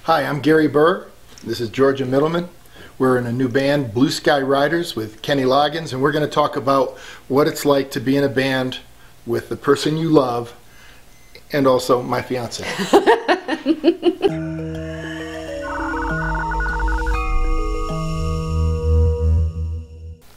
Hi, I'm Gary Burr. This is Georgia Middleman. We're in a new band, Blue Sky Riders, with Kenny Loggins, and we're going to talk about what it's like to be in a band with the person you love and also my fiance.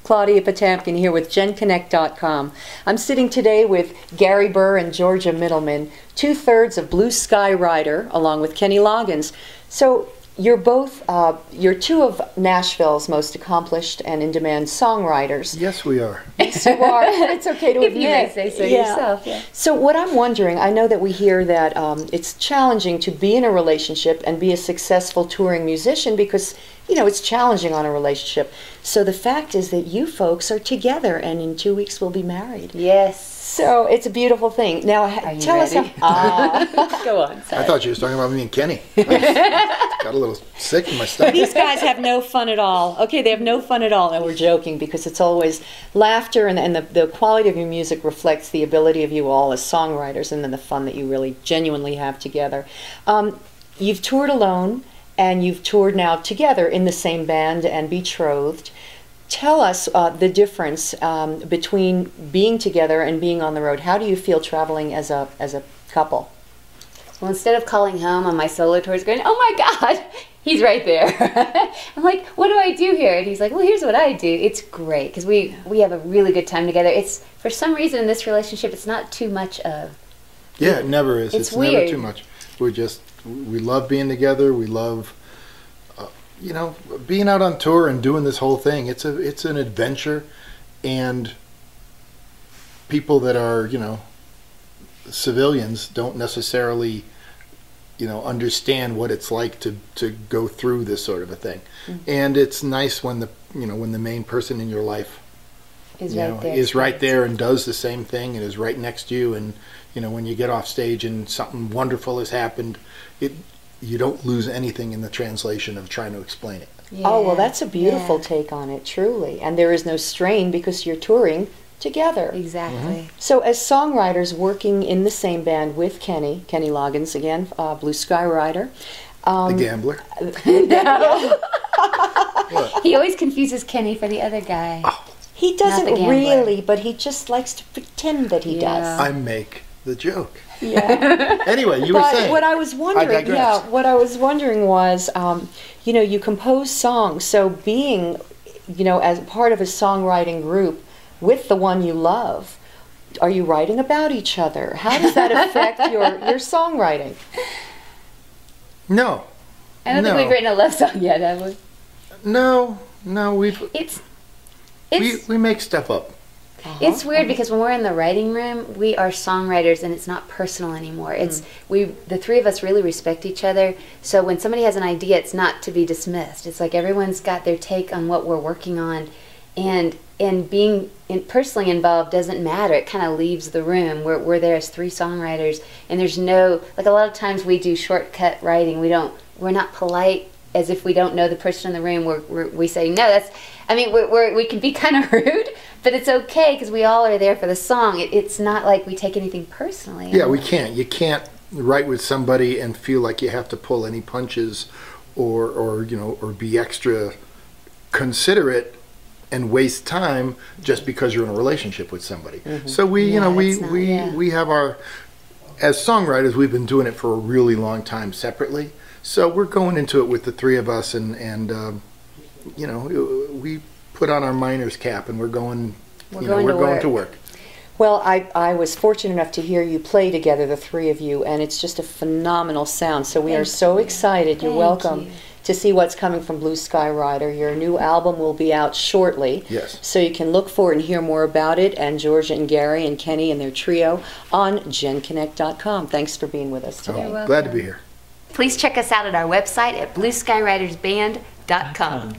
Claudia Potamkin here with genConnect.com. I'm sitting today with Gary Burr and Georgia Middleman, two-thirds of Blue Sky Rider, along with Kenny Loggins. So you're both, you're two of Nashville's most accomplished and in-demand songwriters. Yes, we are. Yes, you are. It's okay to admit. If you may say so yourself. Yeah. So what I'm wondering, I know that we hear that it's challenging to be in a relationship and be a successful touring musician because, you know, it's challenging on a relationship. So the fact is that you folks are together and in 2 weeks will be married. Yes. So it's a beautiful thing. Now, tell us how... Go on. Sorry. I thought you was talking about me and Kenny. I got a little sick in my stomach. These guys have no fun at all. Okay, they have no fun at all, and we're joking because it's always laughter, and the quality of your music reflects the ability of you all as songwriters, and then the fun that you really genuinely have together. You've toured alone, and you've toured now together in the same band and betrothed. Tell us the difference between being together and being on the road. How do you feel traveling as a couple? Well, instead of calling home on my solo tours going, oh my God, he's right there. I'm like, what do I do here? And he's like, well, here's what I do. It's great because we have a really good time together. It's, for some reason in this relationship, it's not too much of... Yeah, it never is. It's never weird. too much. We love being together. We love, you know, being out on tour and doing this whole thing. It's an adventure, and people that are, you know, civilians don't necessarily, you know, understand what it's like to go through this sort of a thing. Mm-hmm. And it's nice when when the main person in your life is right there and does the same thing and is right next to you, and you know, when you get off stage and something wonderful has happened, you don't lose anything in the translation of trying to explain it. Yeah. Oh, well, that's a beautiful take on it, truly. And there is no strain because you're touring together. Exactly. Mm-hmm. So as songwriters working in the same band with Kenny Loggins, again, Blue Sky Rider. The gambler. He always confuses Kenny for the other guy. Oh. He doesn't really, but he just likes to pretend that he does. I make the joke. Yeah. Anyway, you were saying. What I was wondering, what I was wondering was, you know, you compose songs, so being, you know, as part of a songwriting group with the one you love, are you writing about each other? How does that affect your songwriting? No. I don't think we've written a love song yet, have we? No, we've. We make stuff up. It's weird because when we're in the writing room, we are songwriters and it's not personal anymore. It's the three of us really respect each other. So when somebody has an idea, it's not to be dismissed. It's like everyone's got their take on what we're working on, and being personally involved doesn't matter. It kind of leaves the room. We're there as three songwriters, and there's no, like, a lot of times we do shortcut writing. We're not polite as if we don't know the person in the room. We say, no, that's, I mean, we can be kind of rude, but it's okay because we all are there for the song. It's not like we take anything personally. Yeah, we can't. You can't write with somebody and feel like you have to pull any punches or you know, or be extra considerate and waste time just because you're in a relationship with somebody. Mm-hmm. So we have our, as songwriters, we've been doing it for a really long time separately. So we're going into it with the three of us, and you know, we put on our miner's cap and we're going to work. Well, I was fortunate enough to hear you play together, the three of you, and it's just a phenomenal sound. So we are so excited. You're welcome to see what's coming from Blue Sky Rider. Your new album will be out shortly. Yes. So you can look for it and hear more about it, and Georgia and Gary and Kenny and their trio on genConnect.com. Thanks for being with us today. Glad to be here. Please check us out at our website at blueskyridersband.com.